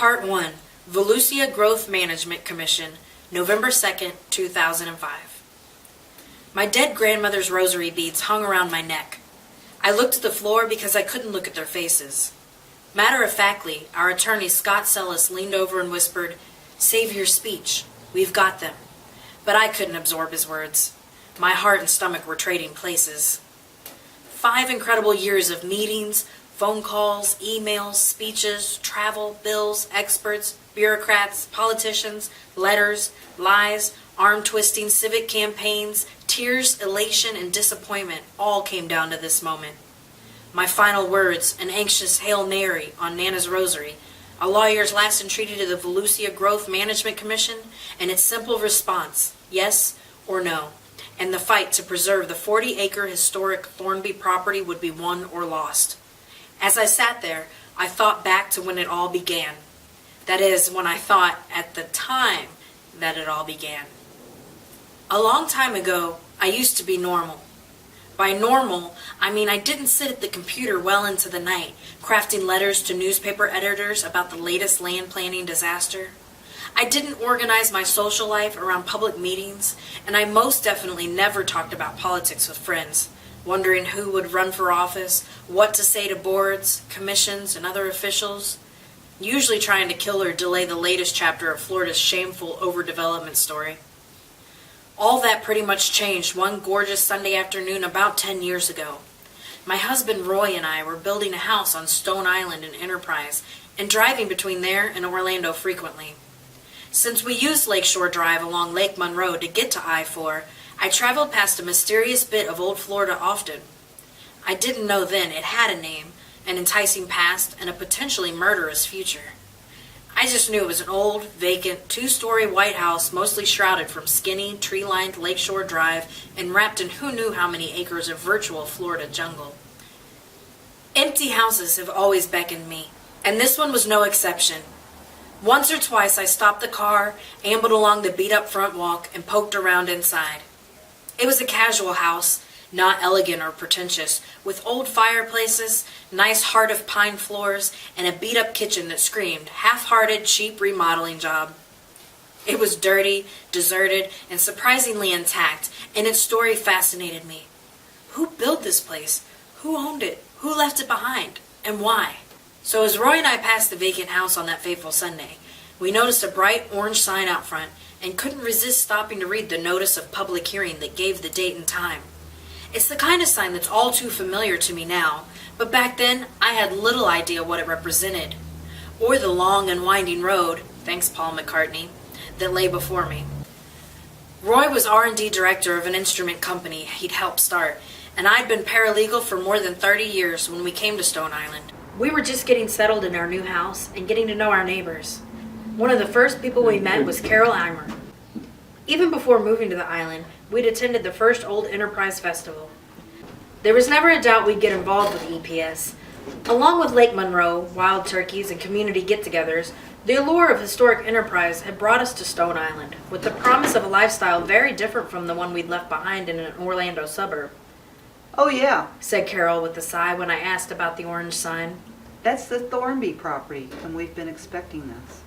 Part 1, Volusia Growth Management Commission, November 2nd, 2005. My dead grandmother's rosary beads hung around my neck. I looked at the floor because I couldn't look at their faces. Matter-of-factly, our attorney Scott Sellis leaned over and whispered, "Save your speech. We've got them." But I couldn't absorb his words. My heart and stomach were trading places. 5 incredible years of meetings, phone calls, emails, speeches, travel, bills, experts, bureaucrats, politicians, letters, lies, arm-twisting civic campaigns, tears, elation, and disappointment all came down to this moment. My final words, an anxious Hail Mary on Nana's rosary, a lawyer's last entreaty to the Volusia Growth Management Commission, and its simple response, yes or no, and the fight to preserve the 40-acre historic Thornby property would be won or lost. As I sat there, I thought back to when it all began. That is, when I thought at the time that it all began. A long time ago, I used to be normal. By normal, I mean I didn't sit at the computer well into the night, crafting letters to newspaper editors about the latest land planning disaster. I didn't organize my social life around public meetings, and I most definitely never talked about politics with friends, wondering who would run for office, what to say to boards, commissions, and other officials, usually trying to kill or delay the latest chapter of Florida's shameful overdevelopment story. All that pretty much changed one gorgeous Sunday afternoon about 10 years ago. My husband Roy and I were building a house on Stone Island in Enterprise and driving between there and Orlando frequently. Since we used Lakeshore Drive along Lake Monroe to get to I-4, I traveled past a mysterious bit of old Florida often. I didn't know then it had a name, an enticing past, and a potentially murderous future. I just knew it was an old, vacant, 2-story white house mostly shrouded from skinny, tree-lined Lakeshore Drive and wrapped in who knew how many acres of virtual Florida jungle. Empty houses have always beckoned me, and this one was no exception. Once or twice I stopped the car, ambled along the beat-up front walk, and poked around inside. It was a casual house, not elegant or pretentious, with old fireplaces, nice heart of pine floors, and a beat-up kitchen that screamed half-hearted, cheap remodeling job. It was dirty, deserted, and surprisingly intact, and its story fascinated me. Who built this place? Who owned it? Who left it behind? And why? So as Roy and I passed the vacant house on that fateful Sunday, we noticed a bright orange sign out front and couldn't resist stopping to read the notice of public hearing that gave the date and time. It's the kind of sign that's all too familiar to me now, but back then I had little idea what it represented, or the long and winding road, thanks Paul McCartney, that lay before me. Roy was R&D director of an instrument company he'd helped start, and I'd been paralegal for more than 30 years when we came to Stone Island. We were just getting settled in our new house and getting to know our neighbors. One of the first people we met was Carol Eimer. Even before moving to the island, we'd attended the first Old Enterprise Festival. There was never a doubt we'd get involved with EPS. Along with Lake Monroe, wild turkeys, and community get-togethers, the allure of historic Enterprise had brought us to Stone Island, with the promise of a lifestyle very different from the one we'd left behind in an Orlando suburb. "Oh yeah," said Carol with a sigh when I asked about the orange sign. "that's the Thornby property, and we've been expecting this."